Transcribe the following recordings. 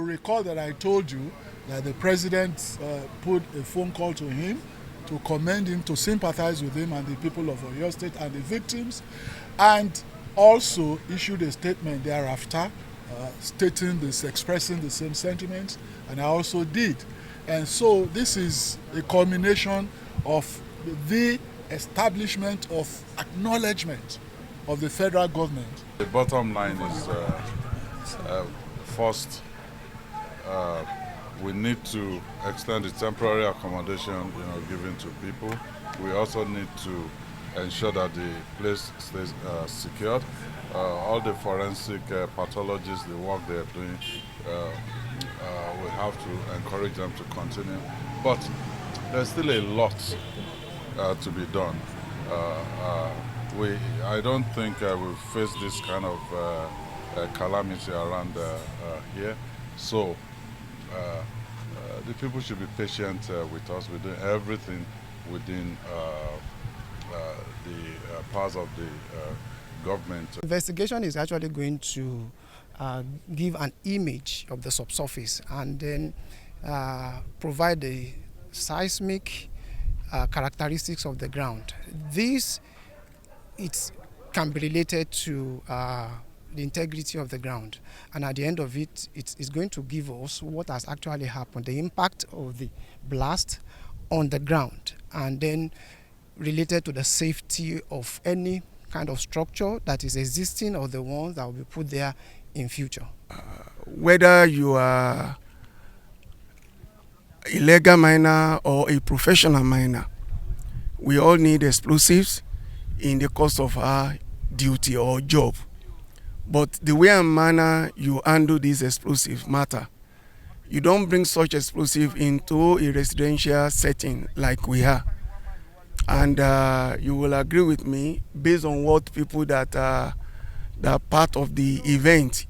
You recall that I told you that the president put a phone call to him to commend him, to sympathize with him and the people of Oyo State and the victims, and also issued a statement thereafter stating this, expressing the same sentiments, and I also did. And so this is a culmination of the establishment of acknowledgement of the federal government. The bottom line is first, we need to extend the temporary accommodation given to people. We also need to ensure that the place stays secured. All the forensic pathologists, the work they are doing, we have to encourage them to continue. But there's still a lot to be done. I don't think we've faced this kind of calamity around here. So the people should be patient with us. We're doing everything within the powers of the government. Investigation is actually going to give an image of the subsurface and then provide the seismic characteristics of the ground. This can be related to the integrity of the ground, and at the end of it, it's going to give us what has actually happened, the impact of the blast on the ground, and then related to the safety of any kind of structure that is existing or the ones that will be put there in future. Whether you are a legal miner or a professional miner, we all need explosives in the course of our duty or job. But the way and manner you handle these explosives matter. You don't bring such explosive into a residential setting like we are. And you will agree with me, based on what people that are part of the event,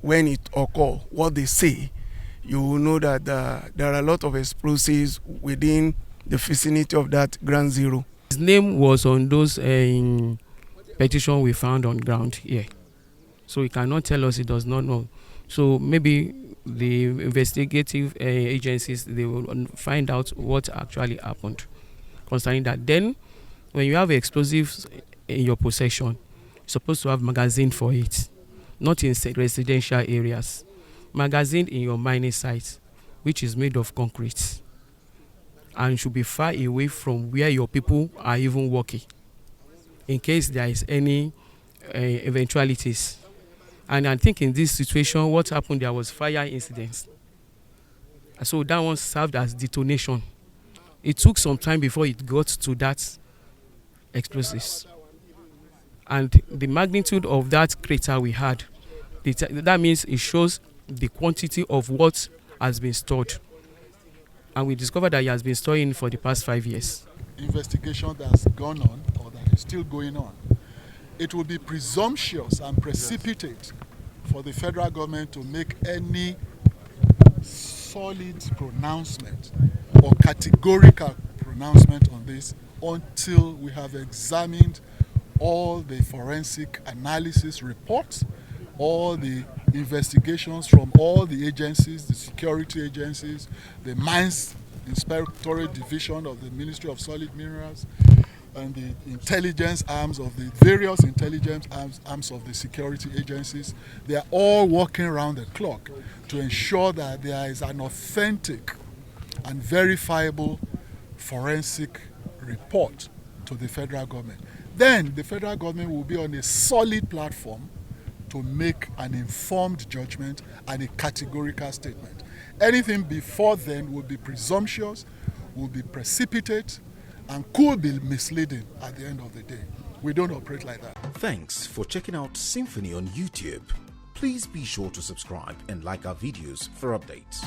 when it occurs, what they say, you will know that there are a lot of explosives within the vicinity of that ground zero. His name was on those petition we found on ground here. So he cannot tell us he does not know. So maybe the investigative agencies, they will find out what actually happened concerning that. Then, when you have explosives in your possession, you're supposed to have magazine for it, not in residential areas. Magazine in your mining site, which is made of concrete, and should be far away from where your people are even working, in case there is any eventualities. And I think in this situation, what happened, there was fire incidents. So that one served as detonation. It took some time before it got to that explosives. And the magnitude of that crater we had, that means it shows the quantity of what has been stored. And we discovered that it has been storing for the past 5 years. Investigation that's gone on or that is still going on, it will be presumptuous and precipitate for the federal government to make any solid pronouncement or categorical pronouncement on this until we have examined all the forensic analysis reports, all the investigations from all the agencies, the security agencies, the Mines Inspectorate Division of the Ministry of Solid Minerals, and the intelligence arms of the various intelligence arms of the security agencies. They are all working around the clock to ensure that there is an authentic and verifiable forensic report to the federal government. Then the federal government will be on a solid platform to make an informed judgment and a categorical statement. Anything before then will be presumptuous, will be precipitate, and could be misleading at the end of the day. We don't operate like that. Thanks for checking out SYMFONI on YouTube. Please be sure to subscribe and like our videos for updates.